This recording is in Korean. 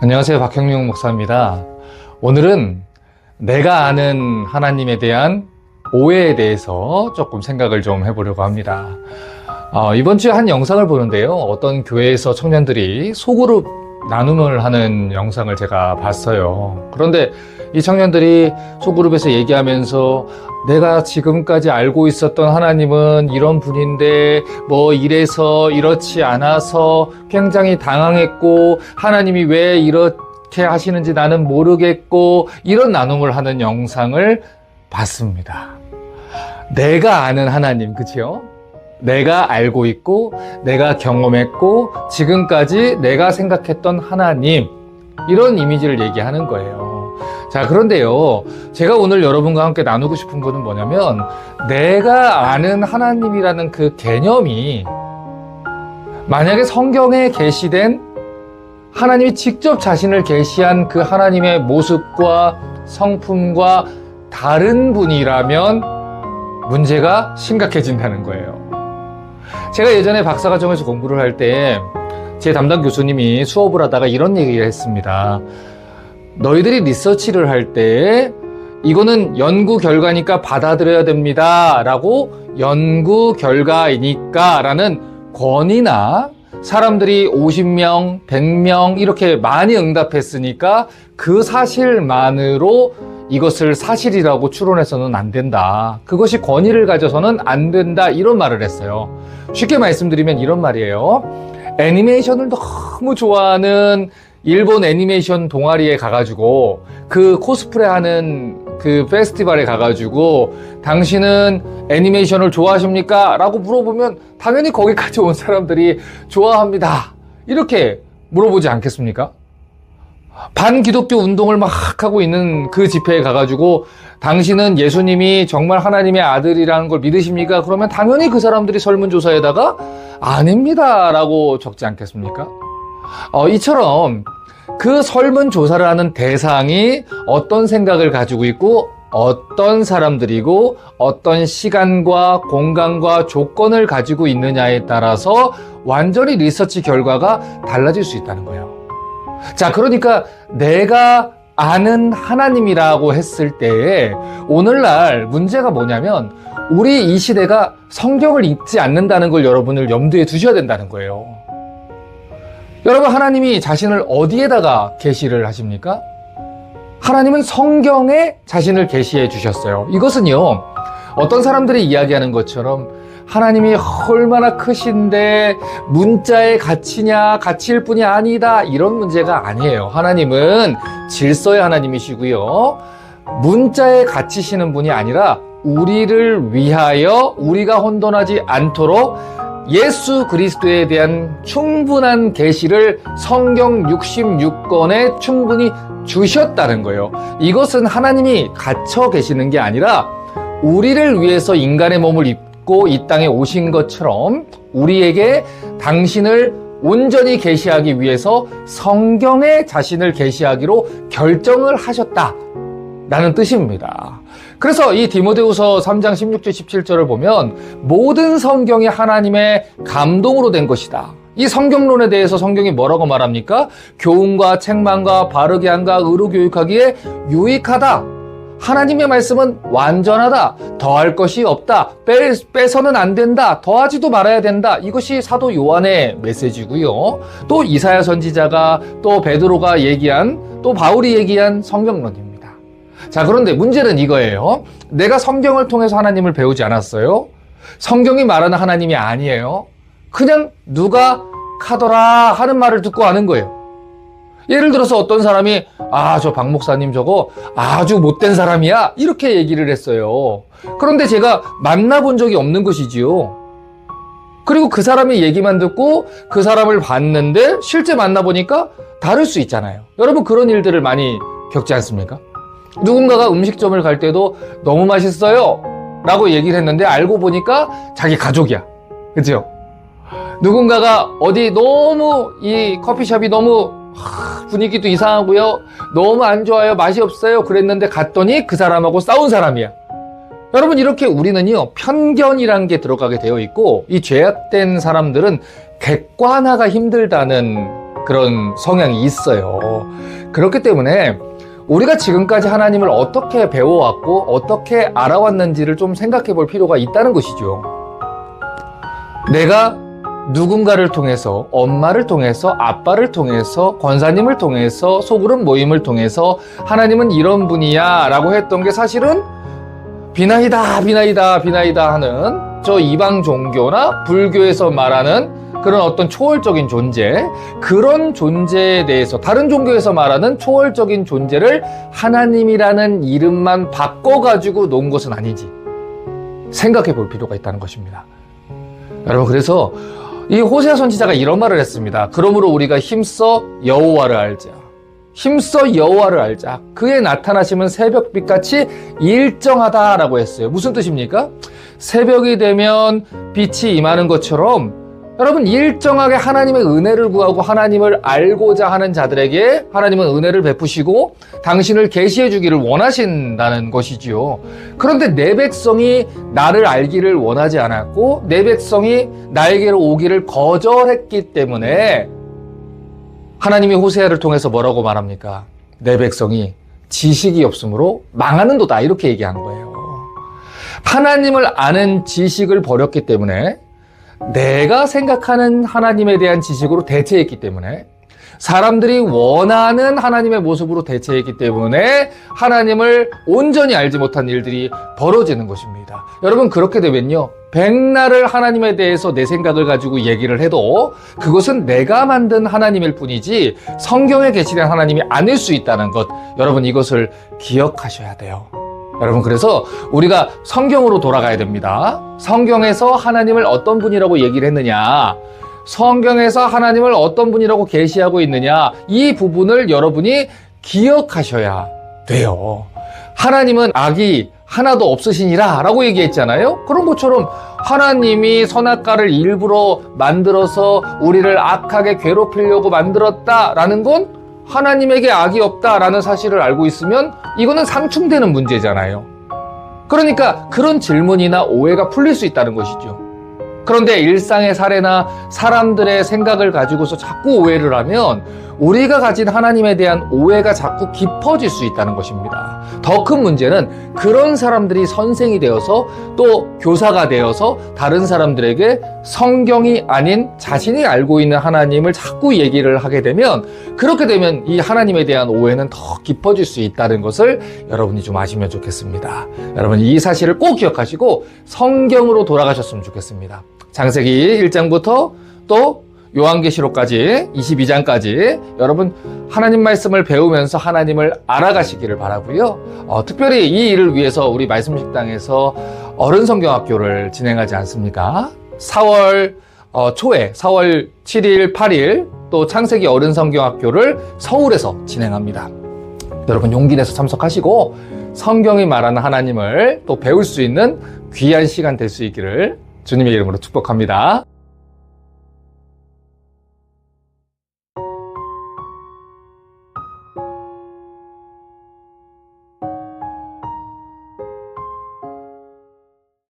안녕하세요. 박형용 목사입니다. 오늘은 내가 아는 하나님에 대한 오해에 대해서 조금 생각을 좀 해보려고 합니다. 이번 주에 한 영상을 보는데요. 어떤 교회에서 청년들이 소그룹 나눔을 하는 영상을 제가 봤어요. 그런데 이 청년들이 소그룹에서 얘기하면서 내가 지금까지 알고 있었던 하나님은 이런 분인데 뭐 이래서 이렇지 않아서 굉장히 당황했고 하나님이 왜 이렇게 하시는지 나는 모르겠고 이런 나눔을 하는 영상을 봤습니다. 내가 아는 하나님, 그치요? 내가 알고 있고 내가 경험했고 지금까지 내가 생각했던 하나님, 이런 이미지를 얘기하는 거예요. 자, 그런데요, 제가 오늘 여러분과 함께 나누고 싶은 거는 뭐냐면 내가 아는 하나님이라는 그 개념이 만약에 성경에 계시된 하나님이 직접 자신을 계시한 그 하나님의 모습과 성품과 다른 분이라면 문제가 심각해진다는 거예요. 제가 예전에 박사과정에서 공부를 할 때 제 담당 교수님이 수업을 하다가 이런 얘기를 했습니다. 너희들이 리서치를 할 때 이거는 연구 결과니까 받아들여야 됩니다 라고, 연구 결과이니까 라는 권위나 사람들이 50명, 100명 이렇게 많이 응답했으니까 그 사실만으로 이것을 사실이라고 추론해서는 안 된다. 그것이 권위를 가져서는 안 된다. 이런 말을 했어요. 쉽게 말씀드리면 이런 말이에요. 애니메이션을 너무 좋아하는 일본 애니메이션 동아리에 가가지고 그 코스프레 하는 그 페스티벌에 가가지고 당신은 애니메이션을 좋아하십니까? 라고 물어보면 당연히 거기까지 온 사람들이 좋아합니다. 이렇게 물어보지 않겠습니까? 반기독교 운동을 막 하고 있는 그 집회에 가가지고 당신은 예수님이 정말 하나님의 아들이라는 걸 믿으십니까? 그러면 당연히 그 사람들이 설문조사에다가 아닙니다 라고 적지 않겠습니까? 이처럼 그 설문조사를 하는 대상이 어떤 생각을 가지고 있고 어떤 사람들이고 어떤 시간과 공간과 조건을 가지고 있느냐에 따라서 완전히 리서치 결과가 달라질 수 있다는 거예요. 자, 그러니까 내가 아는 하나님이라고 했을 때 오늘날 문제가 뭐냐면 우리 이 시대가 성경을 읽지 않는다는 걸 여러분을 염두에 두셔야 된다는 거예요. 여러분, 하나님이 자신을 어디에다가 계시를 하십니까? 하나님은 성경에 자신을 계시해 주셨어요. 이것은요, 어떤 사람들이 이야기하는 것처럼 하나님이 얼마나 크신데 문자의 가치냐, 가치일 뿐이 아니다, 이런 문제가 아니에요. 하나님은 질서의 하나님이시고요, 문자의 가치시는 분이 아니라 우리를 위하여 우리가 혼돈하지 않도록 예수 그리스도에 대한 충분한 계시를 성경 66권에 충분히 주셨다는 거예요. 이것은 하나님이 갇혀 계시는 게 아니라 우리를 위해서 인간의 몸을 입고 이 땅에 오신 것처럼 우리에게 당신을 온전히 계시하기 위해서 성경에 자신을 계시하기로 결정을 하셨다라는 뜻입니다. 그래서 이 디모데후서 3장 16절 17절을 보면 모든 성경이 하나님의 감동으로 된 것이다. 이 성경론에 대해서 성경이 뭐라고 말합니까? 교훈과 책망과 바르게 함과 의로 교육하기에 유익하다. 하나님의 말씀은 완전하다. 더할 것이 없다. 빼서는 안 된다. 더하지도 말아야 된다. 이것이 사도 요한의 메시지고요. 또 이사야 선지자가, 또 베드로가 얘기한, 또 바울이 얘기한 성경론입니다. 자, 그런데 문제는 이거예요. 내가 성경을 통해서 하나님을 배우지 않았어요. 성경이 말하는 하나님이 아니에요. 그냥 누가 카더라 하는 말을 듣고 아는 거예요. 예를 들어서 어떤 사람이 저 박 목사님 저거 아주 못된 사람이야, 이렇게 얘기를 했어요. 그런데 제가 만나본 적이 없는 것이지요. 그리고 그 사람의 얘기만 듣고 그 사람을 봤는데 실제 만나보니까 다를 수 있잖아요. 여러분, 그런 일들을 많이 겪지 않습니까? 누군가가 음식점을 갈 때도 너무 맛있어요 라고 얘기를 했는데 알고 보니까 자기 가족이야. 그죠? 누군가가 어디 너무 이 커피숍이 너무 분위기도 이상하고요, 너무 안 좋아요, 맛이 없어요 그랬는데 갔더니 그 사람하고 싸운 사람이야. 여러분, 이렇게 우리는요, 편견이란 게 들어가게 되어 있고 이 죄악된 사람들은 객관화가 힘들다는 그런 성향이 있어요. 그렇기 때문에 우리가 지금까지 하나님을 어떻게 배워왔고 어떻게 알아왔는지를 좀 생각해 볼 필요가 있다는 것이죠. 내가 누군가를 통해서, 엄마를 통해서, 아빠를 통해서, 권사님을 통해서, 소그룹 모임을 통해서 하나님은 이런 분이야 라고 했던 게 사실은 비나이다 비나이다 비나이다 하는 저 이방 종교나 불교에서 말하는 그런 어떤 초월적인 존재, 그런 존재에 대해서 다른 종교에서 말하는 초월적인 존재를 하나님이라는 이름만 바꿔가지고 놓은 것은 아니지 생각해 볼 필요가 있다는 것입니다. 여러분, 그래서 이 호세아 선지자가 이런 말을 했습니다. 그러므로 우리가 힘써 여호와를 알자. 힘써 여호와를 알자. 그의 나타나심은 새벽빛같이 일정하다라고 했어요. 무슨 뜻입니까? 새벽이 되면 빛이 임하는 것처럼 여러분, 일정하게 하나님의 은혜를 구하고 하나님을 알고자 하는 자들에게 하나님은 은혜를 베푸시고 당신을 계시해 주기를 원하신다는 것이지요. 그런데 내 백성이 나를 알기를 원하지 않았고 내 백성이 나에게로 오기를 거절했기 때문에 하나님이 호세아를 통해서 뭐라고 말합니까? 내 백성이 지식이 없으므로 망하는도다, 이렇게 얘기하는 거예요. 하나님을 아는 지식을 버렸기 때문에, 내가 생각하는 하나님에 대한 지식으로 대체했기 때문에, 사람들이 원하는 하나님의 모습으로 대체했기 때문에 하나님을 온전히 알지 못한 일들이 벌어지는 것입니다. 여러분, 그렇게 되면요, 백날을 하나님에 대해서 내 생각을 가지고 얘기를 해도 그것은 내가 만든 하나님일 뿐이지 성경에 계시된 하나님이 아닐 수 있다는 것, 여러분 이것을 기억하셔야 돼요. 여러분, 그래서 우리가 성경으로 돌아가야 됩니다. 성경에서 하나님을 어떤 분이라고 얘기를 했느냐, 성경에서 하나님을 어떤 분이라고 계시하고 있느냐, 이 부분을 여러분이 기억하셔야 돼요. 하나님은 악이 하나도 없으시니라 라고 얘기했잖아요. 그런 것처럼 하나님이 선악과를 일부러 만들어서 우리를 악하게 괴롭히려고 만들었다라는 건 하나님에게 악이 없다라는 사실을 알고 있으면 이거는 상충되는 문제잖아요. 그러니까 그런 질문이나 오해가 풀릴 수 있다는 것이죠. 그런데 일상의 사례나 사람들의 생각을 가지고서 자꾸 오해를 하면 우리가 가진 하나님에 대한 오해가 자꾸 깊어질 수 있다는 것입니다. 더 큰 문제는 그런 사람들이 선생이 되어서 또 교사가 되어서 다른 사람들에게 성경이 아닌 자신이 알고 있는 하나님을 자꾸 얘기를 하게 되면, 그렇게 되면 이 하나님에 대한 오해는 더 깊어질 수 있다는 것을 여러분이 좀 아시면 좋겠습니다. 여러분, 이 사실을 꼭 기억하시고 성경으로 돌아가셨으면 좋겠습니다. 창세기 1장부터 또 요한계시록까지 22장까지 여러분 하나님 말씀을 배우면서 하나님을 알아가시기를 바라고요. 특별히 이 일을 위해서 우리 말씀식당에서 어른성경학교를 진행하지 않습니까? 4월 초에 4월 7일, 8일 또 창세기 어른성경학교를 서울에서 진행합니다. 여러분 용기 내서 참석하시고 성경이 말하는 하나님을 또 배울 수 있는 귀한 시간 될 수 있기를 주님의 이름으로 축복합니다.